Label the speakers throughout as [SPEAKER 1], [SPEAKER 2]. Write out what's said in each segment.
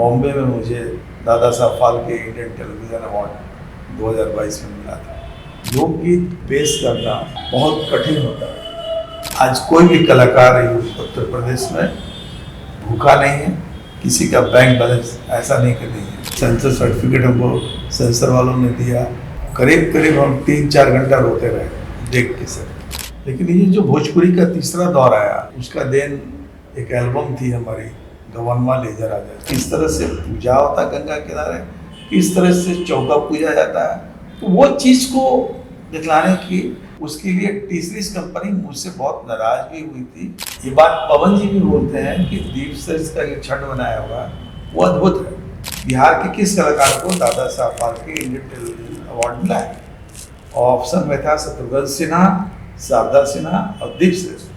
[SPEAKER 1] बॉम्बे में मुझे Dada Saheb Phalke Indian television award 2022 में मिला था। लोकगीत पेश करना बहुत कठिन होता है। आज कोई भी कलाकार उत्तर प्रदेश में भूखा नहीं है, किसी का बैंक बैलेंस ऐसा नहीं कि नहीं है। सेंसर सर्टिफिकेट हमको सेंसर वालों ने दिया, करीब करीब हम 3-4 घंटा रोते रहे देख के सर। लेकिन ये जो भोजपुरी का तीसरा दौर आया, उसका देन एक एल्बम थी हमारी गवनवा लेजर राजा। किस तरह से पूजा होता गंगा किनारे, किस तरह से चौका पूजा जाता है, तो वो चीज़ को दिखलाने की उसके लिए टी सीरीज कंपनी मुझसे बहुत नाराज भी हुई थी। ये बात पवन जी भी बोलते हैं कि दीप सीरीज का जो छंद बनाया हुआ वो अद्भुत है। बिहार के किस कलाकार को Dada Saheb Phalke Indian television award मिला है? ऑप्शन में था शत्रुघ्न सिन्हा, शारदा सिन्हा और दीप सीरीज।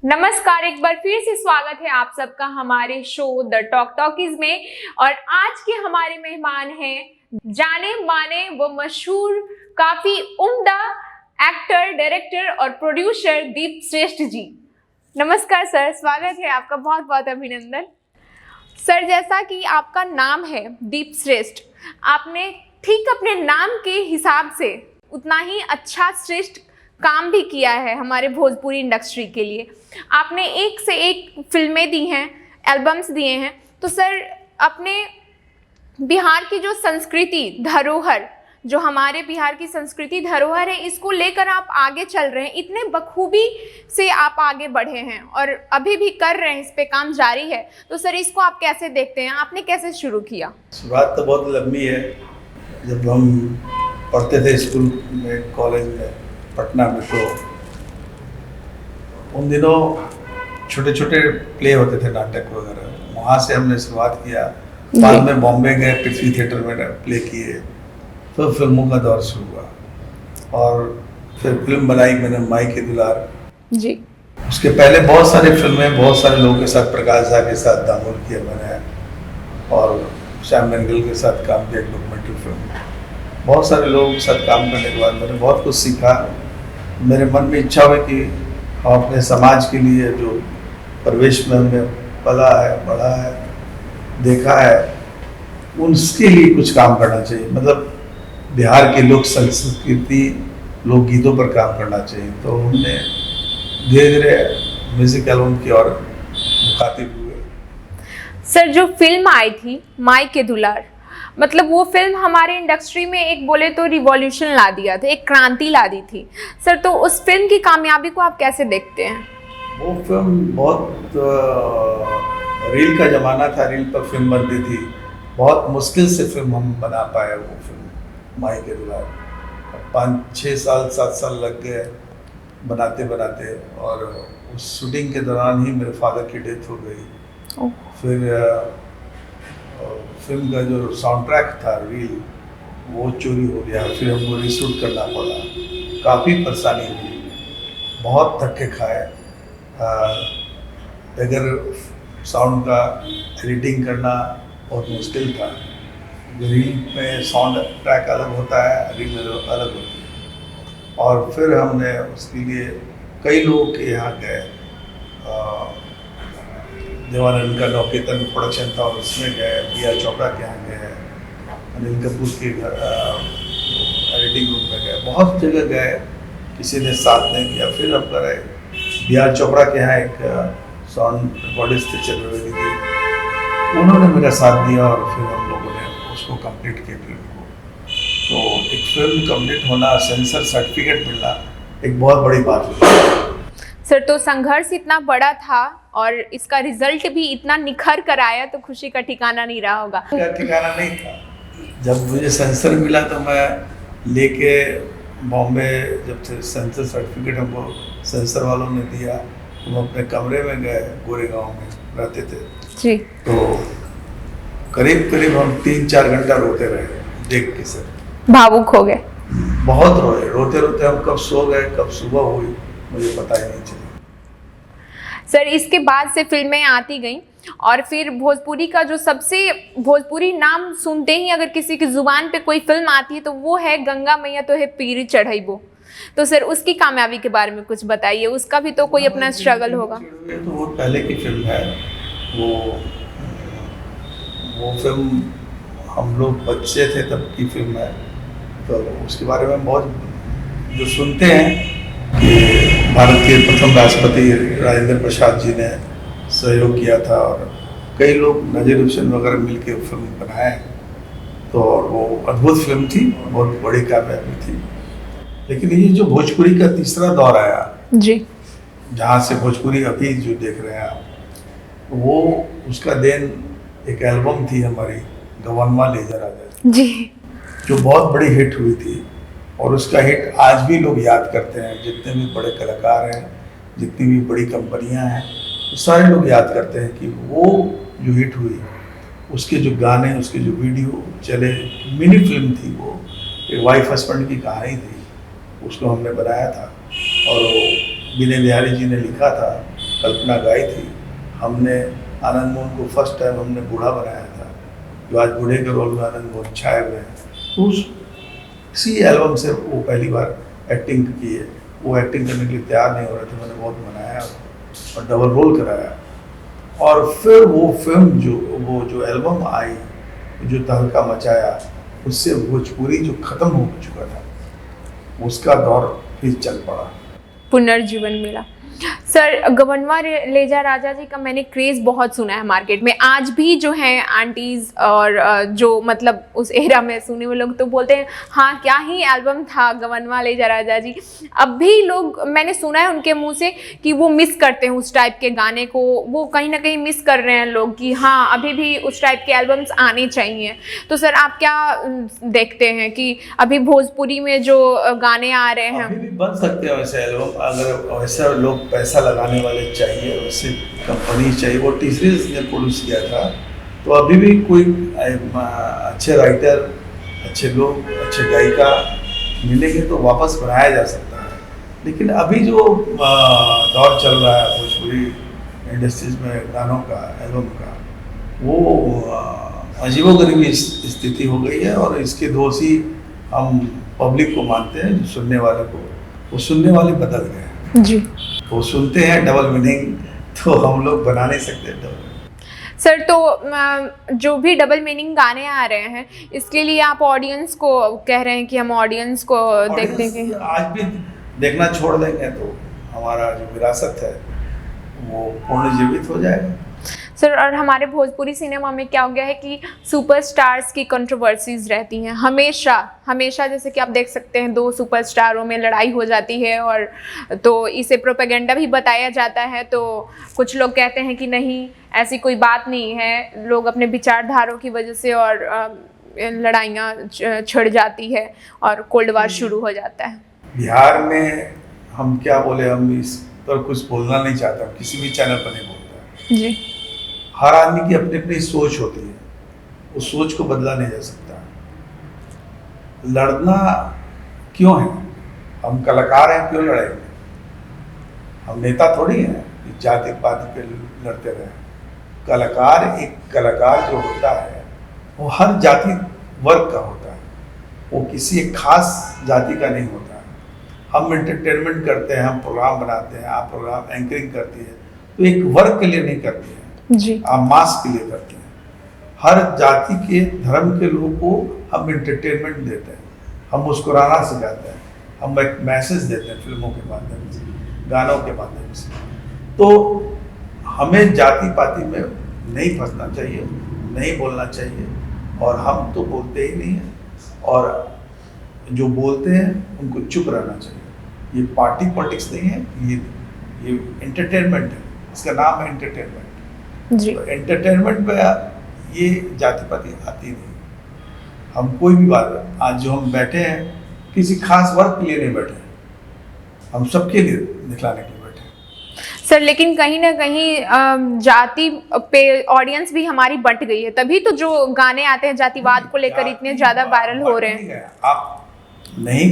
[SPEAKER 2] नमस्कार, एक बार फिर से स्वागत है आप सबका हमारे शो द टॉक टॉकीज में। और आज के हमारे मेहमान हैं जाने माने वो मशहूर काफी उम्दा एक्टर, डायरेक्टर और प्रोड्यूसर दीप श्रेष्ठ जी। नमस्कार सर, स्वागत है आपका, बहुत बहुत अभिनंदन। सर, जैसा कि आपका नाम है दीप श्रेष्ठ, आपने ठीक अपने नाम के हिसाब से उतना ही अच्छा श्रेष्ठ काम भी किया है हमारे भोजपुरी इंडस्ट्री के लिए। आपने एक से एक फिल्में दी हैं, एल्बम्स दिए हैं। तो सर, अपने बिहार की जो संस्कृति धरोहर, जो हमारे बिहार की संस्कृति धरोहर है, इसको लेकर आप आगे चल रहे हैं, इतने बखूबी से आप आगे बढ़े हैं और अभी भी कर रहे हैं, इस पे काम जारी है। तो सर, इसको आप कैसे देखते हैं? आपने कैसे शुरू किया?
[SPEAKER 1] शुरुआत तो बहुत लंबी है। जब हम पढ़ते थे स्कूल में, कॉलेज में, पटना में, तो उन दिनों छोटे छोटे प्ले होते थे, नाटक वगैरह, वहाँ से हमने शुरुआत किया। बाद में बॉम्बे गए, पृथ्वी थिएटर में प्ले किए, तो फिल्मों का दौर शुरू हुआ और फिर फिल्म बनाई मैंने माई के दुलार
[SPEAKER 2] जी।
[SPEAKER 1] उसके पहले बहुत सारी फिल्में, बहुत सारे लोगों के साथ, प्रकाश झा के साथ दामोल किया मैंने, और श्याम बेनेगल के साथ काम किया, डॉक्यूमेंट्री फिल्म। बहुत सारे लोगों के साथ काम करने के बाद मैंने बहुत कुछ सीखा। मेरे मन में इच्छा हुई कि हम अपने समाज के लिए जो परिवेश में हमने पला है, बढ़ा है, देखा है, उसके लिए कुछ काम करना चाहिए। मतलब बिहार के लोक संस्कृति, लोकगीतों पर काम करना चाहिए। तो हमने धीरे धीरे म्यूजिक एल्बम की ओर मुखातिब हुए।
[SPEAKER 2] सर, जो फिल्म आई थी माई के दुलार, मतलब वो फिल्म हमारे इंडस्ट्री में एक बोले तो रिवॉल्यूशन ला दिया था, एक क्रांति ला दी थी। सर, तो उस फिल्म की कामयाबी को आप कैसे देखते हैं?
[SPEAKER 1] वो फिल्म बहुत रील का ज़माना था, रील पर फिल्म बनती थी। बहुत मुश्किल से फिल्म हम बना पाए वो फिल्म माई के दुलार। 5-6 साल 7 साल लग गए बनाते बनाते, और उस शूटिंग के दौरान ही मेरे फादर की डेथ हो गई। फिर फिल्म का जो साउंड ट्रैक था, रील, वो चोरी हो गया। फिर हमको रीशूट करना पड़ा, काफ़ी परेशानी हुई, बहुत धक्के खाए। अगर साउंड का एडिटिंग करना बहुत मुश्किल था। रील में साउंड ट्रैक अलग होता है, रील अलग होती है। और फिर हमने उसके लिए कई लोगों के यहाँ गए। देवानंद का नौकेतन प्रोडक्शन था और उसमें गए, बिया चोपड़ा के यहाँ गए, अनिल कपूर के घर एडिटिंग रूम में गए, बहुत जगह गए, किसी ने साथ नहीं दिया। फिर हम करे बिया चोपड़ा के यहाँ एक साउंड रिकॉर्डिस्ट थे, चंद्रवेदी जी, उन्होंने मेरा साथ दिया और फिर हम लोगों ने उसको कंप्लीट किया फिल्म को। तो एक फिल्म कंप्लीट होना, सेंसर सर्टिफिकेट मिलना, एक बहुत बड़ी बात है।
[SPEAKER 2] सर, तो संघर्ष इतना बड़ा था और इसका रिजल्ट भी इतना निखर कर आया, तो खुशी का ठिकाना नहीं रहा होगा।
[SPEAKER 1] ठिकाना नहीं था। जब मुझे सेंसर मिला तो मैं लेके बॉम्बे, जब सेंसर सर्टिफिकेट हमको सेंसर वालों ने दिया, तो हम अपने कमरे में गए, गोरेगांव में रहते थे
[SPEAKER 2] जी।
[SPEAKER 1] तो करीब करीब हम 3-4 घंटा रोते रहे देख के सर।
[SPEAKER 2] भावुक हो गए?
[SPEAKER 1] बहुत रोए, रोते रोते हम कब सो गए, कब सुबह हुई, मुझे पता ही नहीं चला।
[SPEAKER 2] सर, इसके बाद से फिल्में आती गईं और फिर भोजपुरी का जो सबसे, भोजपुरी नाम सुनते ही अगर किसी की जुबान पे कोई फिल्म आती है तो वो है गंगा मैया तो है पीर चढ़ाइबो। तो सर, उसकी कामयाबी के बारे में कुछ बताइए, उसका भी तो कोई अपना स्ट्रगल होगा।
[SPEAKER 1] तो वो पहले की फिल्म है, वो वो फिल्म हम लोग बच्चे थे तब की फिल्म है, तो उसके बारे में बहुत जो सुनते हैं कि भारत के प्रथम राष्ट्रपति राजेंद्र प्रसाद जी ने सहयोग किया था और कई लोग नजीर हुसैन वगैरह मिलके फिल्म बनाए, तो वो अद्भुत फिल्म थी, बहुत बड़ी कामयाबी थी। लेकिन ये जो भोजपुरी का तीसरा दौर आया
[SPEAKER 2] जी,
[SPEAKER 1] जहाँ से भोजपुरी अभी जो देख रहे हैं आप, वो उसका देन एक एल्बम थी हमारी गवनमा ले जा राजा
[SPEAKER 2] जी,
[SPEAKER 1] जो बहुत बड़ी हिट हुई थी, और उसका हिट आज भी लोग याद करते हैं। जितने भी बड़े कलाकार हैं, जितनी भी बड़ी कंपनियां हैं, तो सारे लोग याद करते हैं कि वो जो हिट हुई, उसके जो गाने, उसके जो वीडियो चले, मिनी फिल्म थी वो, एक वाइफ हस्बैंड की कहानी थी, उसको हमने बनाया था और वो विनय बिहारी जी ने लिखा था, कल्पना गाई थी। हमने आनंद मोहन को फर्स्ट टाइम हमने बूढ़ा बनाया था, जो आज बूढ़े के रोल में आनंद मोहन छाए हुए हैं। तो उसी एल्बम से वो पहली बार एक्टिंग की है। वो एक्टिंग करने के लिए तैयार नहीं हो रहे थे, मैंने बहुत मनाया और डबल रोल कराया, और फिर वो फिल्म जो एल्बम आई, जो तहलका मचाया, उससे भोजपुरी जो खत्म हो चुका था उसका दौर फिर चल पड़ा,
[SPEAKER 2] पुनर्जीवन मिला। सर, गवनवा ले जा राजा जी का मैंने क्रेज़ बहुत सुना है मार्केट में। आज भी जो है आंटीज़ और जो मतलब उस एरा में सुने हुए लोग तो बोलते हैं हाँ क्या ही एल्बम था गवनवा ले जा राजा जी। अब भी लोग, मैंने सुना है उनके मुंह से कि वो मिस करते हैं उस टाइप के गाने को, वो कहीं ना कहीं मिस कर रहे हैं लोग कि हाँ अभी भी उस टाइप के एल्बम्स आने चाहिए। तो सर आप क्या देखते हैं कि अभी भोजपुरी में जो गाने आ रहे हैं?
[SPEAKER 1] अभी भी बन सकते हैं वैसे एल्बम, अगर वैसा लोग पैसा लगाने वाले चाहिए, वैसे कंपनी चाहिए। वो टी सीरीज ने प्रोड्यूस किया था, तो अभी भी कोई अच्छे राइटर, अच्छे लोग, अच्छे गायिका मिलेंगे तो वापस बनाया जा सकता है। लेकिन अभी जो दौर चल रहा है भोजपुरी इंडस्ट्रीज में गानों का, एल्बम का, वो अजीबोगरीबी स्थिति हो गई है, और इसके दोषी हम पब्लिक को मानते हैं, जो सुनने वाले को, वो सुनने वाले बदल गए हैं
[SPEAKER 2] जी।
[SPEAKER 1] वो सुनते हैं डबल मीनिंग, तो हम लोग बना नहीं सकते डबल।
[SPEAKER 2] सर तो जो भी डबल मीनिंग गाने आ रहे हैं, इसके लिए आप ऑडियंस को कह रहे हैं कि हम ऑडियंस को देखते हैं?
[SPEAKER 1] आज भी देखना छोड़ देंगे तो हमारा जो विरासत है वो पुनर्जीवित हो जाएगा।
[SPEAKER 2] सर, और हमारे भोजपुरी सिनेमा में क्या हो गया है कि सुपरस्टार्स की कंट्रोवर्सीज रहती हैं हमेशा हमेशा। जैसे कि आप देख सकते हैं 2 सुपरस्टारों में लड़ाई हो जाती है, और तो इसे प्रोपेगेंडा भी बताया जाता है। तो कुछ लोग कहते हैं कि नहीं, ऐसी कोई बात नहीं है, लोग अपने विचारधारों की वजह से और लड़ाइयाँ छिड़ जाती है और कोल्ड वार शुरू हो जाता है।
[SPEAKER 1] बिहार में हम क्या बोले, हम इस पर कुछ बोलना नहीं चाहता, किसी भी चैनल पर नहीं बोलता
[SPEAKER 2] जी।
[SPEAKER 1] हर आदमी की अपनी अपनी सोच होती है, उस सोच को बदला नहीं जा सकता। लड़ना क्यों है? हम कलाकार हैं, क्यों लड़ेंगे? हम नेता थोड़ी हैं कि जाति पाति पे लड़ते रहे। कलाकार, एक कलाकार जो होता है वो हर जाति वर्ग का होता है, वो किसी एक खास जाति का नहीं होता है। हम एंटरटेनमेंट करते हैं, हम प्रोग्राम बनाते हैं, आप प्रोग्राम एंकरिंग करती है, तो एक वर्ग के लिए नहीं करती है
[SPEAKER 2] जी,
[SPEAKER 1] आप मास के लिए करते हैं। हर जाति के, धर्म के लोगों को हम एंटरटेनमेंट देते हैं, हम मुस्कुराना सिखाते हैं, हम एक मैसेज देते हैं फिल्मों के माध्यम से, गानों के माध्यम से। तो हमें जाति पाति में नहीं फंसना चाहिए, नहीं बोलना चाहिए, और हम तो बोलते ही नहीं हैं, और जो बोलते हैं उनको चुप रहना चाहिए। ये पार्टी पॉलिटिक्स नहीं है, ये एंटरटेनमेंट है, इसका नाम है एंटरटेनमेंट
[SPEAKER 2] जी।
[SPEAKER 1] तो एंटरटेनमेंट में ये जाति पाति आती नहीं। हम कोई भी बात, आज जो हम बैठे हैं किसी खास वर्ग के लिए नहीं बैठे, हम सबके लिए दिखलाने के लिए बैठे।
[SPEAKER 2] सर, लेकिन कहीं ना कहीं जाति पे ऑडियंस भी हमारी बंट गई है, तभी तो जो गाने आते हैं जातिवाद को लेकर इतने ज़्यादा वायरल हो रहे हैं।
[SPEAKER 1] आप नहीं,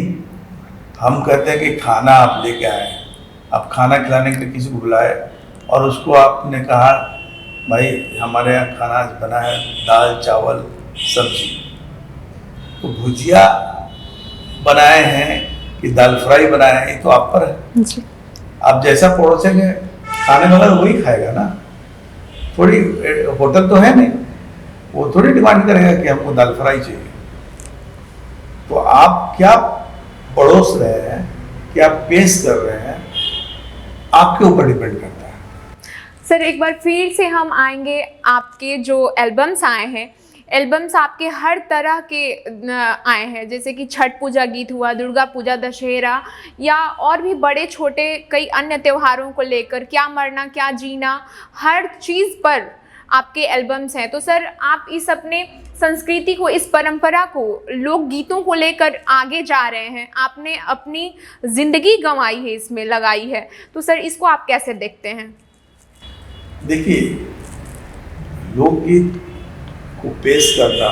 [SPEAKER 1] हम कहते हैं कि खाना आप लेके आए, आप खाना खिलाने के लिए किसी को बुलाए, और उसको आपने कहा भाई हमारे यहाँ खाना आज बना है दाल चावल सब्जी, तो भुजिया बनाए हैं कि दाल फ्राई बनाए हैं, ये तो आप पर है
[SPEAKER 2] जी।
[SPEAKER 1] आप जैसा परोसेंगे खाने वाला वही खाएगा ना, थोड़ी होटल तो है नहीं। वो थोड़ी डिमांड करेगा कि हमको दाल फ्राई चाहिए। तो आप क्या परोस रहे हैं, क्या पेश कर रहे हैं, आपके ऊपर डिपेंड करता है।
[SPEAKER 2] सर एक बार फिर से हम आएंगे, आपके जो एल्बम्स आए हैं, एल्बम्स आपके हर तरह के आए हैं, जैसे कि छठ पूजा गीत हुआ, दुर्गा पूजा, दशहरा या और भी बड़े छोटे कई अन्य त्योहारों को लेकर, क्या मरना क्या जीना, हर चीज़ पर आपके एल्बम्स हैं। तो सर आप इस अपने संस्कृति को, इस परंपरा को, लोकगीतों को लेकर आगे जा रहे हैं, आपने अपनी ज़िंदगी गंवाई है, इसमें लगाई है, तो सर इसको आप कैसे देखते हैं?
[SPEAKER 1] देखिए, लोकगीत को पेश करना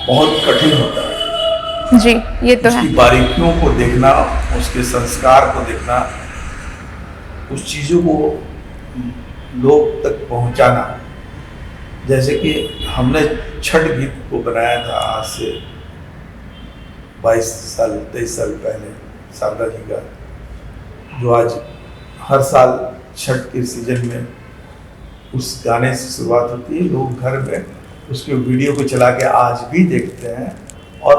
[SPEAKER 1] बहुत कठिन होता है।
[SPEAKER 2] जी, ये तो है।
[SPEAKER 1] उसकी बारीकियों को देखना, उसके संस्कार को देखना, उस चीज़ों को लोग तक पहुंचाना। जैसे कि हमने छठ गीत को बनाया था आज से 22 साल 23 साल पहले, शारदा जी का, जो आज हर साल छठ के सीजन में उस गाने से शुरुआत होती है। लोग घर में उसके वीडियो को चला के आज भी देखते हैं और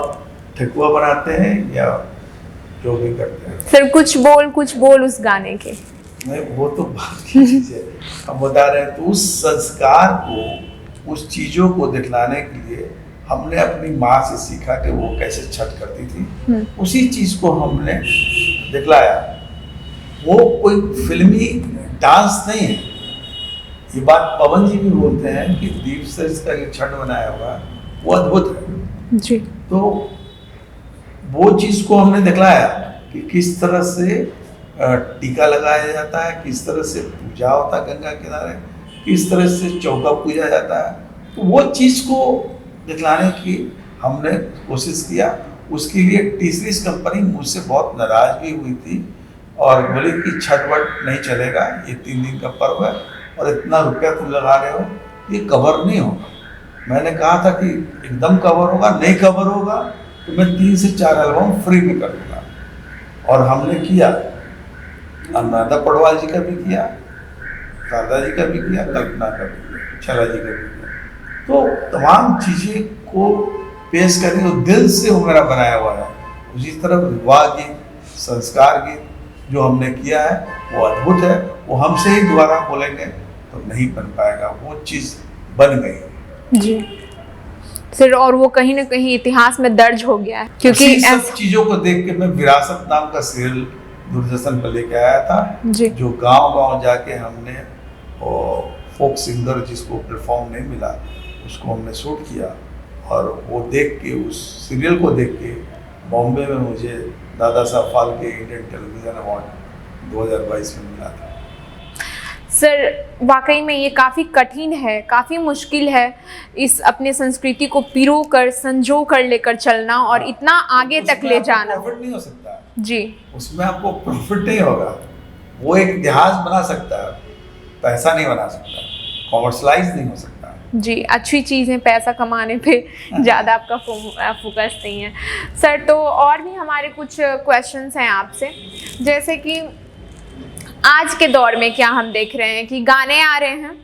[SPEAKER 1] ठेकुआ बनाते हैं या जो भी करते हैं।
[SPEAKER 2] सर कुछ बोल उस गाने के।
[SPEAKER 1] नहीं, वो तो बात की चीज़ है, हम बता रहे हैं। तो उस संस्कार को, उस चीज़ों को दिखलाने के लिए हमने अपनी माँ से सीखा कि वो कैसे छठ करती थी, उसी चीज़ को हमने दिखलाया। वो कोई फिल्मी डांस नहीं है। ये बात पवन जी भी बोलते हैं कि दीप से इसका जो छठ बनाया हुआ वो अद्भुत है
[SPEAKER 2] जी।
[SPEAKER 1] तो वो चीज़ को हमने दिखलाया कि किस तरह से टीका लगाया जाता है, किस तरह से पूजा होता है गंगा किनारे, किस तरह से चौका पूजा जाता है। तो वो चीज़ को दिखलाने की हमने कोशिश किया। उसके लिए टी सीरीज कंपनी मुझसे बहुत नाराज़ भी हुई थी और बोली कि छठ वट नहीं चलेगा, ये 3 दिन का पर्व है और इतना रुपया तुम लगा रहे हो, ये कवर नहीं होगा। मैंने कहा था कि एकदम कवर होगा, नहीं कवर होगा तो मैं 3 से 4 एल्बम फ्री में कर दूँगा। और हमने किया, अनुराधा पौडवाल जी का भी किया, शारदा जी का भी किया, कल्पना का भी किया, छला जी का भी किया। तो तमाम चीज़ें को पेश करने को दिल से वो मेरा बनाया हुआ है। उसी तरह विवाह गीत, संस्कार गीत जो हमने किया है वो अद्भुत है। वो हमसे ही दोबारा बोलेंगे तो नहीं बन पाएगा, वो चीज़ बन गई
[SPEAKER 2] जी सर। और वो कहीं ना कहीं इतिहास में दर्ज हो गया है, क्योंकि
[SPEAKER 1] सब चीज़ों को देख के मैं विरासत नाम का सीरियल दूरदर्शन पर लेके आया था
[SPEAKER 2] जी।
[SPEAKER 1] जो गांव-गांव जाके हमने फोक सिंगर जिसको प्लेटफॉर्म नहीं मिला उसको हमने शूट किया। और वो देख के, उस सीरियल को देख के बॉम्बे में मुझे Dada Saheb Phalke Indian television award 2022 में मिला था।
[SPEAKER 2] सर वाकई में ये काफ़ी कठिन है, काफ़ी मुश्किल है इस अपने संस्कृति को पिरो कर, संजो कर लेकर चलना और इतना आगे तक ले जाना।
[SPEAKER 1] प्रॉफिट नहीं हो सकता
[SPEAKER 2] जी,
[SPEAKER 1] उसमें आपको प्रॉफिट नहीं होगा। वो एक इतिहास बना सकता है, पैसा नहीं बना सकता, कॉमर्शलाइज नहीं हो सकता।
[SPEAKER 2] जी, अच्छी चीज़ है, पैसा कमाने पे ज़्यादा आपका फोकस नहीं है सर। तो और भी हमारे कुछ क्वेश्चंस हैं आपसे, जैसे कि आज के दौर में क्या हम देख रहे हैं कि गाने आ रहे हैं,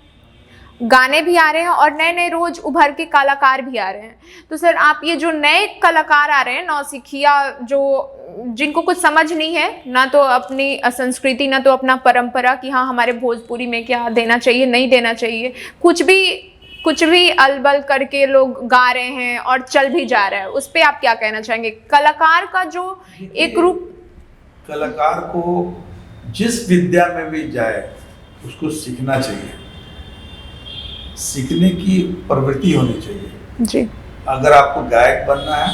[SPEAKER 2] गाने भी आ रहे हैं और नए नए रोज उभर के कलाकार भी आ रहे हैं। तो सर आप ये जो नए कलाकार आ रहे हैं, नौसिखिया, जो जिनको कुछ समझ नहीं है, ना तो अपनी संस्कृति ना तो अपना परंपरा कि हाँ हमारे भोजपुरी में क्या देना चाहिए नहीं देना चाहिए, कुछ भी अलबल करके लोग गा रहे हैं और चल भी जा रहा है, उस पर आप क्या कहना चाहेंगे? कलाकार का जो एक रूप,
[SPEAKER 1] कलाकार को जिस विद्या में भी जाए उसको सीखना चाहिए, सीखने की प्रवृत्ति होनी चाहिए
[SPEAKER 2] जी।
[SPEAKER 1] अगर आपको गायक बनना है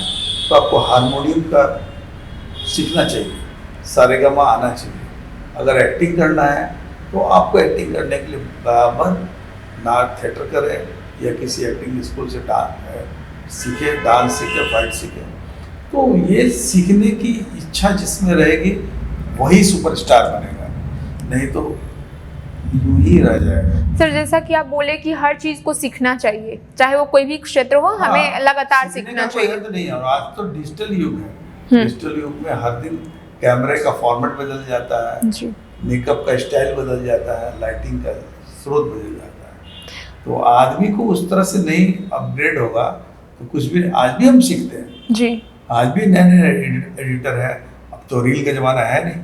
[SPEAKER 1] तो आपको हारमोनियम का सीखना चाहिए, सारेगामा आना चाहिए। अगर एक्टिंग करना है तो आपको एक्टिंग करने के लिए बराबर नाट थिएटर करें या किसी एक्टिंग स्कूल से सीखे, डांस सीखे, फाइट सीखे। तो ये सीखने की इच्छा जिसमें रहेगी वही सुपरस्टार बनेगा, नहीं तो यूं ही रह जाएगा।
[SPEAKER 2] सर जैसा कि आप बोले कि हर चीज को सीखना चाहिए, चाहे वो कोई भी क्षेत्र हो, हमें लगातार सीखना चाहिए।
[SPEAKER 1] तो नहीं है, और आज तो डिजिटल युग है। डिजिटल युग में हर दिन कैमरे का फॉर्मेट बदल जाता है जी, मेकअप का स्टाइल बदल जाता है, लाइटिंग का स्रोत बदल जाता है। तो आदमी को उस तरह से नहीं अपग्रेड होगा तो कुछ भी, आज भी हम सीखते हैं
[SPEAKER 2] जी।
[SPEAKER 1] आज भी नए नए एडिटर है। अब तो रील का ज़माना है नहीं,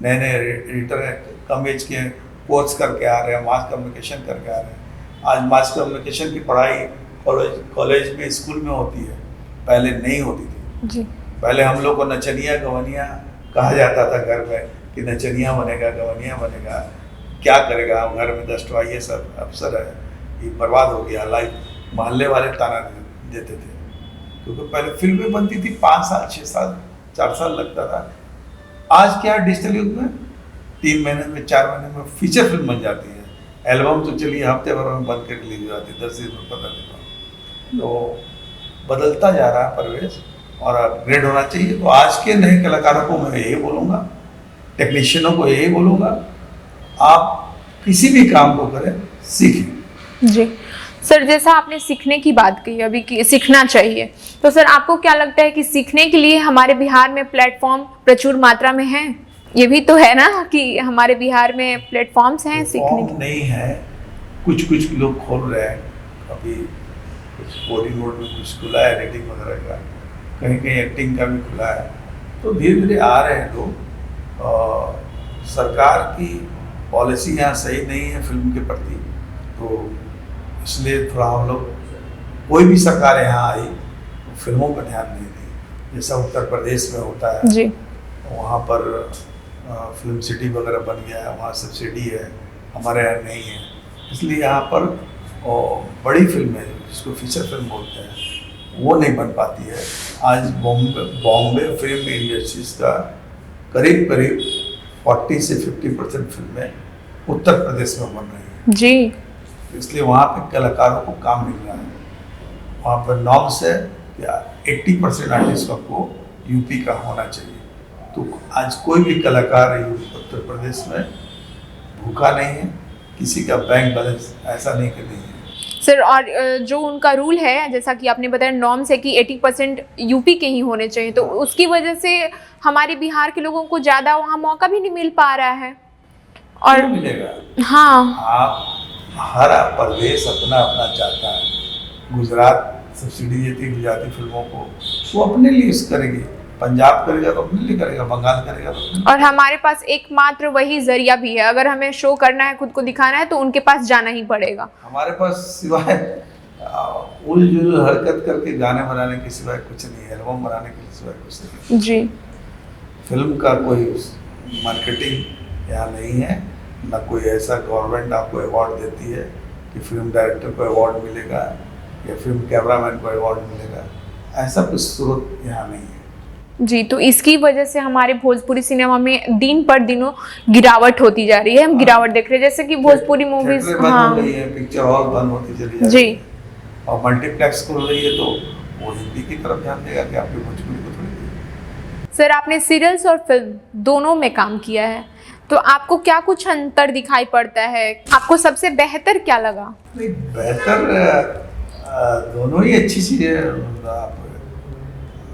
[SPEAKER 1] नए नए एडिटर है, कम एज के कोर्स करके आ रहे हैं, मास कम्युनिकेशन करके आ रहे हैं। आज मास कम्युनिकेशन की पढ़ाई कॉलेज में, स्कूल में होती है, पहले नहीं होती थी
[SPEAKER 2] जी।
[SPEAKER 1] पहले हम लोग को नचनिया गवनिया कहा जाता था घर में कि नचनिया बनेगा, गवनिया बनेगा, क्या करेगा, घर में 10 IAS अफसर है, ये बर्बाद हो गया लाइफ। मोहल्ले वाले ताना देते थे क्योंकि पहले फिल्में बनती थी 5 साल 6 साल 4 साल लगता था। आज क्या डिजिटल युग में 3 महीने में 4 महीने में फीचर फिल्म बन जाती है। एल्बम तो चलिए हफ्ते भर में बन कर ली जाती है, 10 दिन में पता नहीं। तो बदलता जा रहा है परिवेश और अपग्रेड होना चाहिए। तो आज के नए कलाकारों को मैं यही बोलूँगा, टेक्नीशियनों को यही बोलूँगा, आप किसी भी काम को करें, सीखें।
[SPEAKER 2] जी सर, जैसा आपने सीखने की बात कही अभी कि सीखना चाहिए, तो सर आपको क्या लगता है कि सीखने के लिए हमारे बिहार में प्लेटफॉर्म प्रचुर मात्रा में हैं? ये भी तो है ना कि हमारे बिहार में प्लेटफॉर्म्स हैं सीखने के?
[SPEAKER 1] नहीं है, कुछ कुछ लोग खोल रहे हैं, अभी कुछ बॉलीवुड में कुछ खुला है एडिटिंग वगैरह का, कहीं कहीं एक्टिंग का भी खुला है, तो धीरे धीरे आ रहे हैं लोग। सरकार की पॉलिसी यहाँ सही नहीं है फिल्म के प्रति, तो इसलिए थोड़ा हम लोग, कोई भी सरकार यहाँ आई तो फिल्मों पर ध्यान नहीं दी। जैसा उत्तर प्रदेश में होता है
[SPEAKER 2] जी,
[SPEAKER 1] वहाँ पर फिल्म सिटी वगैरह बन गया है, वहाँ सब्सिडी है, हमारे यहाँ नहीं है, इसलिए यहाँ पर बड़ी फिल्में जिसको फीचर फिल्म बोलते हैं वो नहीं बन पाती है। आज बॉम्बे फिल्म इंडस्ट्रीज का करीब करीब 40 से 50% फिल्में उत्तर प्रदेश में बन रही हैं
[SPEAKER 2] जी।
[SPEAKER 1] इसलिए वहाँ पे कलाकारों को काम मिल रहा है। वहाँ पर नॉर्म्स है कि 80% आर्टिस्ट को यूपी का होना चाहिए। तो आज कोई भी कलाकार उत्तर प्रदेश में भूखा नहीं है, किसी का बैंक बैलेंस ऐसा नहीं कर रही है
[SPEAKER 2] सर। और जो उनका रूल है, जैसा कि आपने बताया नॉर्म्स है कि 80% यूपी के ही होने चाहिए, तो उसकी वजह से हमारे बिहार के लोगों को ज़्यादा वहाँ मौका भी नहीं मिल पा रहा है। और
[SPEAKER 1] मिलेगा,
[SPEAKER 2] हाँ,
[SPEAKER 1] आप हर प्रदेश अपना अपना चाहता है। गुजरात सब्सिडी देती है गुजराती फिल्मों को, वो अपने लिए यूज करेगी, पंजाब करेगा तो अपने लिए करेगा, बंगाल करेगा तो। और
[SPEAKER 2] हमारे पास एकमात्र वही जरिया भी है, अगर हमें शो करना है, खुद को दिखाना है, तो उनके पास जाना ही पड़ेगा।
[SPEAKER 1] हमारे पास सिवाय उलझुल हरकत करके गाने बनाने के सिवाय कुछ नहीं है, एल्बम बनाने के सिवाय कुछ नहीं
[SPEAKER 2] जी।
[SPEAKER 1] फिल्म का कोई मार्केटिंग यहाँ नहीं है, ना कोई ऐसा गवर्नमेंट आपको अवार्ड देती है कि फिल्म डायरेक्टर को अवार्ड मिलेगा या फिल्म कैमरामैन को अवार्ड मिलेगा, ऐसा कुछ स्रोत यहाँ नहीं है
[SPEAKER 2] जी। तो इसकी वजह से हमारे भोजपुरी सिनेमा में दिन पर दिनों गिरावट होती जा रही है, हम गिरावट देख रहे हैं, जैसे कि भोजपुरी मूवीज
[SPEAKER 1] बंद हो गई है, पिक्चर हॉल बंद होती चली जा रही है और मल्टीप्लेक्स खुल रही है, तो वो हिंदी की तरफ ध्यान देगा कि आपकी भोजपुरी को थोड़ी।
[SPEAKER 2] सर आपने सीरियल्स और फिल्म दोनों में काम किया है, तो आपको क्या कुछ अंतर दिखाई पड़ता है? आपको सबसे बेहतर क्या लगा?
[SPEAKER 1] नहीं, बेहतर दोनों ही अच्छी चीज़ है।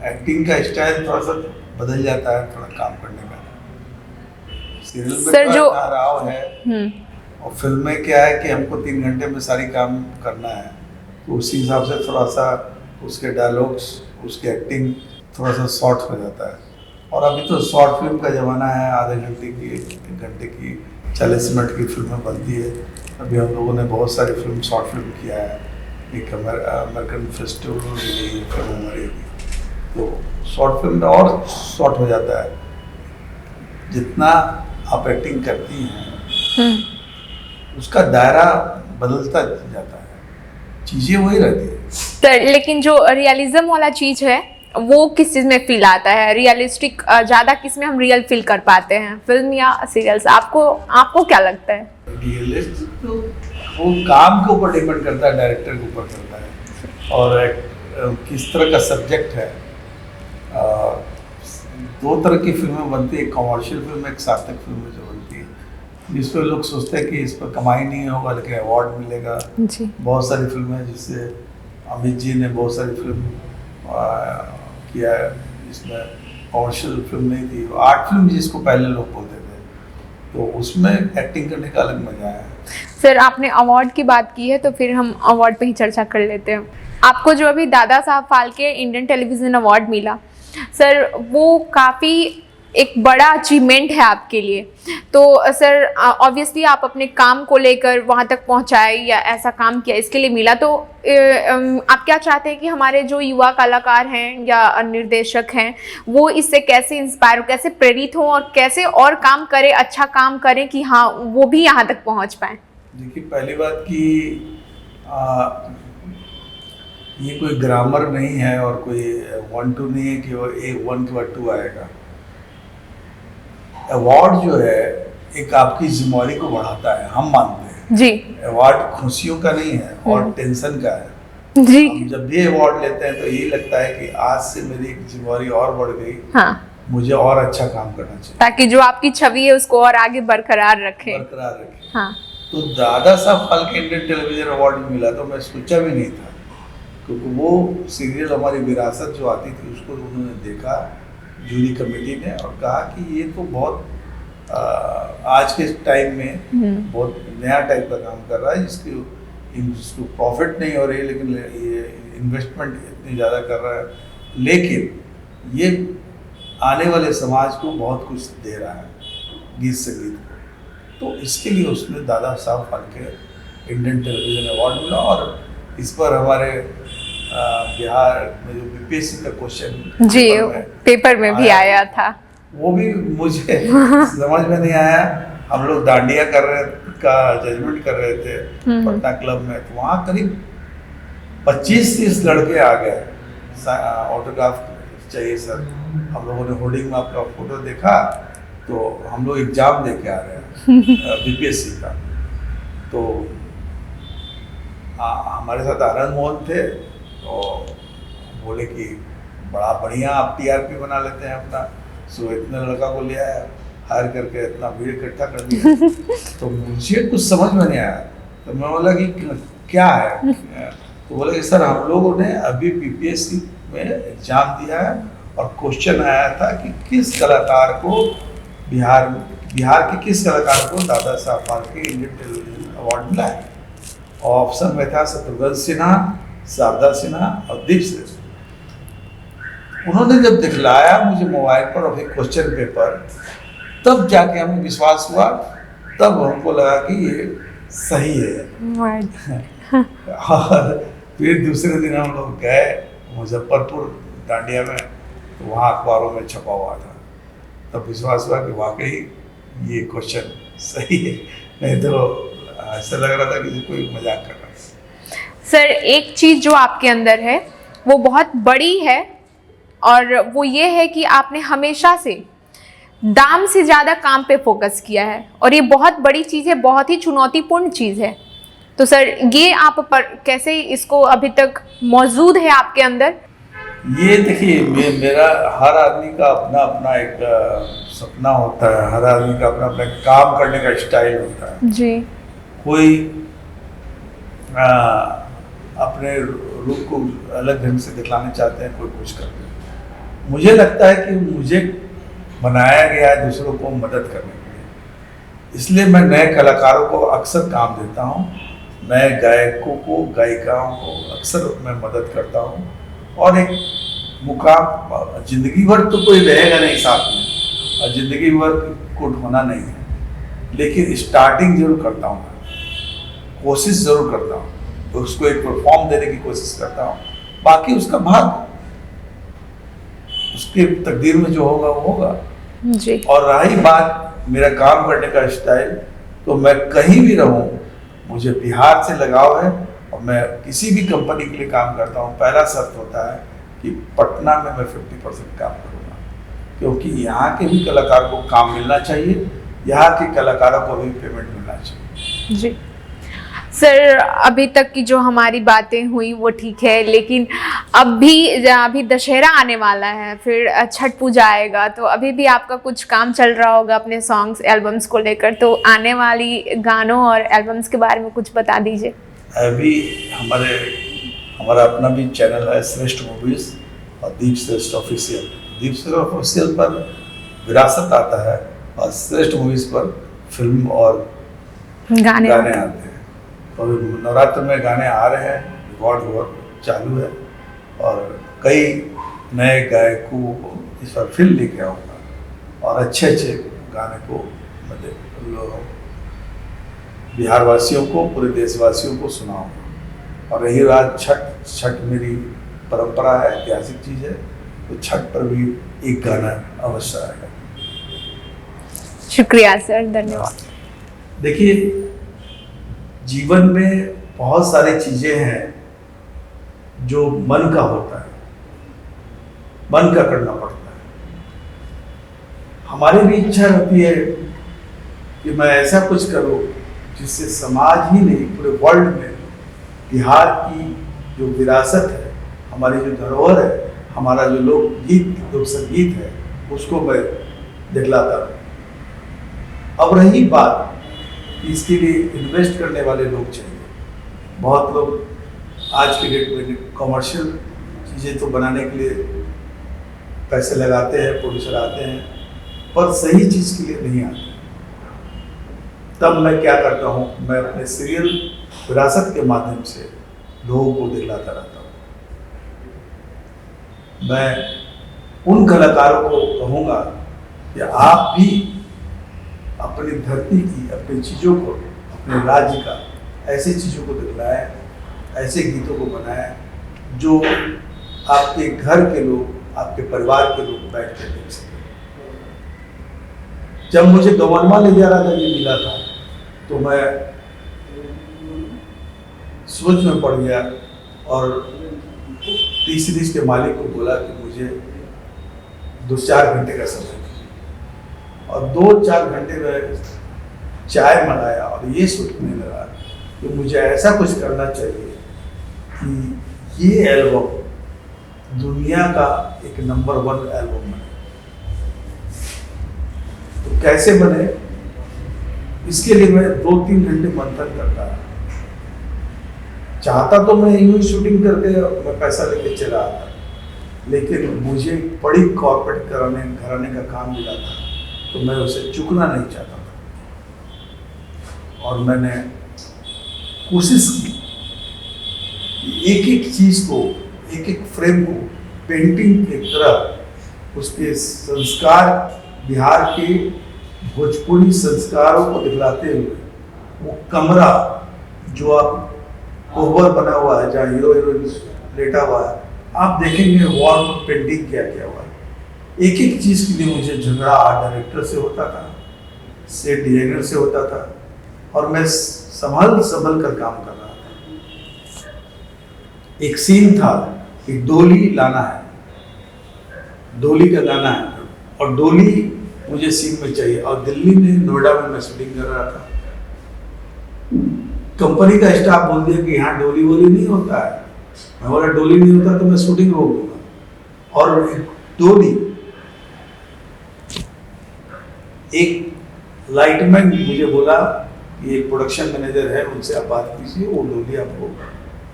[SPEAKER 1] एक्टिंग का स्टाइल थोड़ा सा बदल जाता है, थोड़ा काम करने का। सीरियल में
[SPEAKER 2] सर जो
[SPEAKER 1] राव है और फिल्म में क्या है कि हमको 3 घंटे में सारी काम करना है, तो उसी हिसाब से थोड़ा सा उसके डायलॉग्स, उसकी एक्टिंग थोड़ा सा शॉर्ट हो जाता है। और अभी तो शॉर्ट फिल्म का ज़माना है, आधे घंटे की, 1 घंटे की, 40 मिनट की फिल्में बनती है। अभी हम लोगों ने बहुत सारी फिल्म शॉर्ट फिल्म किया है, एक अमेरिकन फेस्टिवल मिली फिल्म हमारी, तो शॉर्ट फिल्म में और शॉर्ट हो जाता है। जितना आप एक्टिंग करती हैं उसका दायरा बदलता जाता है, चीज़ें वही रहती है।
[SPEAKER 2] तो लेकिन जो रियलिज्म वाला चीज़ है वो किस चीज़ में फील आता है? रियलिस्टिक ज़्यादा किस में हम रियल फील कर पाते हैं, फिल्म या सीरियल्स? आपको क्या लगता है?
[SPEAKER 1] रियलिस्टिक तो वो काम के ऊपर डिपेंड करता है, डायरेक्टर के ऊपर करता है और किस तरह का सब्जेक्ट है। 2 तरह की फिल्में बनती है, एक कमर्शियल फिल्म, एक सार्थक फिल्म जो बनती है, जिसपे लोग सोचते हैं कि इस पर कमाई नहीं होगा लेकिन अवार्ड मिलेगा
[SPEAKER 2] जी।
[SPEAKER 1] बहुत सारी फिल्में, जिससे अमित जी ने बहुत सारी फिल्म किया है, जिसमें कमर्शियल फिल्म नहीं थी, आर्ट फिल्म जिसको पहले लोग बोलते थे, तो उसमें एक्टिंग करने का अलग मजा है।
[SPEAKER 2] सर आपने अवार्ड की बात की है तो फिर हम अवार्ड पे ही चर्चा कर लेते हैं। आपको जो अभी Dada Saheb Phalke Indian television award मिला सर, वो काफ़ी एक बड़ा अचीवमेंट है आपके लिए। तो सर ऑब्वियसली आप अपने काम को लेकर वहाँ तक पहुँचाए या ऐसा काम किया इसके लिए मिला, तो आप क्या चाहते हैं कि हमारे जो युवा कलाकार हैं या निर्देशक हैं वो इससे कैसे इंस्पायर हो, कैसे प्रेरित हों और कैसे और काम करें, अच्छा काम करें कि हाँ वो भी यहाँ तक पहुँच पाएँ?
[SPEAKER 1] देखिए, पहली बात कि ये कोई ग्रामर नहीं है और कोई 1 2 नहीं है कि वो 1 के बाद 2 आएगा। अवार्ड जो है एक आपकी जिम्मेदारी को बढ़ाता है, हम मानते हैं
[SPEAKER 2] जी।
[SPEAKER 1] अवार्ड खुशियों का नहीं है और टेंशन का है
[SPEAKER 2] जी।
[SPEAKER 1] हम जब भी अवार्ड लेते हैं तो यही लगता है कि आज से मेरी एक जिम्मेदारी और बढ़ गई।
[SPEAKER 2] हाँ,
[SPEAKER 1] मुझे और अच्छा काम करना चाहिए
[SPEAKER 2] ताकि जो आपकी छवि है उसको और आगे बरकरार रखें।
[SPEAKER 1] रखें।
[SPEAKER 2] हाँ।
[SPEAKER 1] तो Dada Saheb Phalke Indian television award मिला तो मैं सोचा भी नहीं था, क्योंकि वो सीरियल हमारी विरासत जो आती थी उसको उन्होंने देखा जूरी कमेटी ने और कहा कि ये तो बहुत आज के टाइम में बहुत नया टाइप का काम कर रहा है जिसको प्रॉफिट नहीं हो रही, लेकिन ये इन्वेस्टमेंट इतनी ज़्यादा कर रहा है, लेकिन ये आने वाले समाज को बहुत कुछ दे रहा है गीत संगीत को। तो इसके लिए उसने Dada Saheb Phalke Indian television award मिला और इस पर हमारे बिहार में जो बीपीएससी का क्वेश्चन
[SPEAKER 2] जी पेपर में भी आया था,
[SPEAKER 1] वो भी मुझे समझ में नहीं आया। हम लोग दांडिया का जजमेंट कर रहे थे पटना क्लब में, तो वहाँ करीब 25-30 लड़के आ गए, ऑटोग्राफ चाहिए सर। हम लोगों ने होर्डिंग में आपका फोटो देखा तो हम लोग एग्जाम दे के आ रहे हैं बीपीएससी का। तो हमारे साथ आनंद मोहन थे, तो बोले कि बड़ा बढ़िया आप टीआरपी बना लेते हैं अपना, सो इतने लड़का को ले आया, हायर करके इतना भीड़ इकट्ठा कर दिया। तो मुझे कुछ समझ में नहीं आया, तो मैं बोला कि क्या है, तो बोले कि सर हम लोगों ने अभी बीपीएससी में एग्जाम दिया है और क्वेश्चन आया था कि किस कलाकार को बिहार के किस कलाकार को Dada Saheb Phalke Indian television award मिला है। और ऑप्शन में था शत्रुघ्न सिन्हा, शारदा सिन्हा और दीप श्रेष्ठ। उन्होंने जब दिखलाया मुझे मोबाइल पर और फिर क्वेश्चन पेपर, तब जाके हमें विश्वास हुआ, तब हमको लगा कि ये सही है। और फिर दूसरे दिन हम लोग गए मुजफ्फरपुर डांडिया में, तो वहाँ अखबारों में छपा हुआ था, तब विश्वास हुआ कि वाकई ये क्वेश्चन सही है, नहीं तो ऐसा लग रहा था कि कोई मजाक कर रहा है।
[SPEAKER 2] सर एक चीज़ जो आपके अंदर है वो बहुत बड़ी है और वो ये है कि आपने हमेशा से दाम से ज़्यादा काम पे फोकस किया है और ये बहुत बड़ी चीज़ है, बहुत ही चुनौतीपूर्ण चीज़ है। तो सर ये आप पर कैसे इसको अभी तक मौजूद है आपके अंदर?
[SPEAKER 1] ये देखिए, मेरा हर आदमी का अपना अपना एक सपना होता है, हर आदमी का अपना अपना काम करने का स्टाइल होता है
[SPEAKER 2] जी।
[SPEAKER 1] कोई अपने रूप को अलग ढंग से दिखलाना चाहते हैं, कोई कुछ करते हैं। मुझे लगता है कि मुझे बनाया गया है दूसरों को मदद करने के लिए, इसलिए मैं नए कलाकारों को अक्सर काम देता हूँ, नए गायकों को, गायिकाओं को अक्सर मैं मदद करता हूँ। और एक मुकाम जिंदगी भर तो कोई रहेगा नहीं साथ में, और जिंदगी भर कुछ होना नहीं है, लेकिन स्टार्टिंग जरूर करता हूँ, कोशिश जरूर करता हूँ, तो उसको एक परफॉर्म देने की कोशिश करता हूँ। बाकी उसका भाग, उसके तकदीर में जो होगा वो होगा
[SPEAKER 2] जी।
[SPEAKER 1] और रही बात मेरा काम करने का स्टाइल, तो मैं कहीं भी रहूं, मुझे बिहार से लगाव है और मैं किसी भी कंपनी के लिए काम करता हूं, पहला शर्त होता है कि पटना में मैं 50% काम करूंगा, क्योंकि यहाँ के भी कलाकार को काम मिलना चाहिए, यहाँ के कलाकारों को भी पेमेंट मिलना चाहिए।
[SPEAKER 2] जी सर, अभी तक की जो हमारी बातें हुई वो ठीक है, लेकिन अभी दशहरा आने वाला है, फिर छठ पूजा आएगा, तो अभी भी आपका कुछ काम चल रहा होगा अपने सॉन्ग्स एल्बम्स को लेकर, तो आने वाली गानों और एल्बम्स के बारे में कुछ बता दीजिए।
[SPEAKER 1] अभी हमारा अपना भी चैनल है श्रेष्ठ मूवीज और दीप श्रेष्ठ ऑफिशियल। दीप श्रेष्ठ ऑफिशियल पर विरासत आता है और श्रेष्ठ मूवीज पर फिल्म और
[SPEAKER 2] गाने
[SPEAKER 1] आते हैं। तो अभी नवरात्र में गाने आ रहे हैं, रिकॉर्ड वर्क चालू है और कई नए गायकों को इस बार फिर लेके आऊँगा और अच्छे अच्छे गाने को मतलब बिहार वासियों को, पूरे देशवासियों को सुनाऊंगा। और रही बात छठ मेरी परंपरा है, ऐतिहासिक चीज़ है, तो छठ पर भी एक गाना अवश्य आएगा।
[SPEAKER 2] शुक्रिया सर, धन्यवाद।
[SPEAKER 1] देखिए, जीवन में बहुत सारी चीजें हैं जो मन का होता है, मन का करना पड़ता है। हमारी भी इच्छा रहती है कि मैं ऐसा कुछ करूं जिससे समाज ही नहीं, पूरे वर्ल्ड में बिहार की जो विरासत है, हमारी जो धरोहर है, हमारा जो लोकगीत, लोक संगीत है, उसको मैं दिखलाता हूँ। अब रही बात, इसके लिए इन्वेस्ट करने वाले लोग चाहिए। बहुत लोग आज के डेट में कमर्शियल चीज़ें तो बनाने के लिए पैसे लगाते हैं, प्रोड्यूसर आते हैं, पर सही चीज़ के लिए नहीं आते। तब मैं क्या करता हूँ, मैं अपने सीरियल विरासत के माध्यम से लोगों को दिखलाता रहता हूँ। मैं उन कलाकारों को कहूँगा कि आप भी अपनी धरती की, अपनी चीज़ों को, अपने राज्य का ऐसी चीज़ों को दिखलाएं, ऐसे गीतों को बनाएं जो आपके घर के लोग, आपके परिवार के लोग बैठ कर देख सकें। जब मुझे गवर्नमेंट इंडिया राजा जी मिला था तो मैं सोच में पड़ गया और टी सीरीज के मालिक को बोला कि मुझे 2-4 घंटे का समय दीजिए। और 2-4 घंटे में चाय मंगाया और ये सोचने लगा कि मुझे ऐसा कुछ करना चाहिए कि ये एल्बम दुनिया का एक नंबर 1 एल्बम बने। तो कैसे बने, इसके लिए मैं 2-3 घंटे मंथन करता रहा। चाहता तो मैं यूं शूटिंग करके मैं पैसा लेके चला आता, लेकिन मुझे बड़ी कॉर्पोरेट घराने का काम मिला था, तो मैं उसे चुकना नहीं चाहता था। और मैंने कोशिश की कि एक-एक चीज़ को, एक-एक फ्रेम को पेंटिंग की तरह उसके संस्कार, बिहार के भोजपुरी संस्कारों को दिखलाते हुए, वो कमरा जो आप कोहबर बना हुआ है, जहाँ हीरो हीरोइन लेटा हुआ है, आप देखेंगे वॉल पर पेंटिंग क्या किया हुआ है। एक एक चीज़ के लिए मुझे झगड़ा आर्ट डायरेक्टर से होता था, सेट डिजाइनर से होता था, और मैं संभल कर काम कर रहा था। एक सीन था कि डोली लाना है, डोली का गाना है, और डोली मुझे सीन में चाहिए। और दिल्ली में, नोएडा में मैं शूटिंग कर रहा था। कंपनी का स्टाफ बोल दिया कि यहाँ डोली वोली नहीं होता है। मैं बोला डोली नहीं होता तो मैं शूटिंग रोक दूंगा। और डोली, एक लाइटमैन मुझे बोला कि एक प्रोडक्शन मैनेजर है, उनसे आप बात कीजिए, वो डोली आपको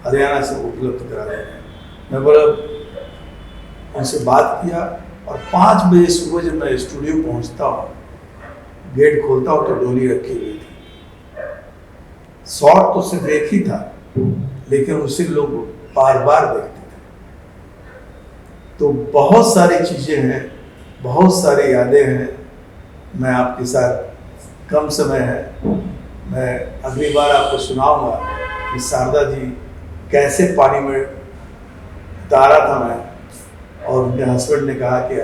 [SPEAKER 1] हरियाणा से उपलब्ध करा रहे हैं। मैं बोला, उनसे बात किया, और 5 बजे सुबह जब मैं स्टूडियो पहुंचता हूँ, गेट खोलता हूँ तो डोली रखी हुई थी। शॉट तो सिर्फ एक ही था, लेकिन उसे लोग बार बार देखते थे। तो बहुत सारी चीज़ें हैं, बहुत सारी यादें हैं। मैं आपके साथ कम समय है, मैं अगली बार आपको सुनाऊंगा कि शारदा जी कैसे पानी में उतारा था मैं, और उनके हस्बैंड ने कहा कि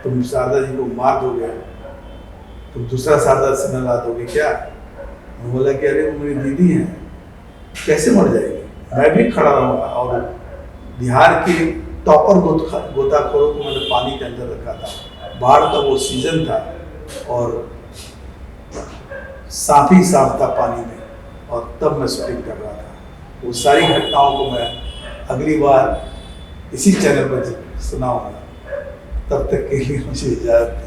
[SPEAKER 1] तुम शारदा जी को मार दोगे, तुम दूसरा शारदा से न ला दोगे क्या? मैं बोला कि अरे वो मेरी दीदी हैं, कैसे मर जाएगी, मैं भी खड़ा रहूँगा। और बिहार के टॉपर गोताखोरों को मैंने पानी के अंदर रखा था। बाढ़ का वो सीजन था और साफ ही साफ था पानी में, और तब मैं शूटिंग कर रहा था। वो सारी घटनाओं को मैं अगली बार इसी चैनल पर सुनाऊंगा। तब तक के लिए मुझे इजाज़त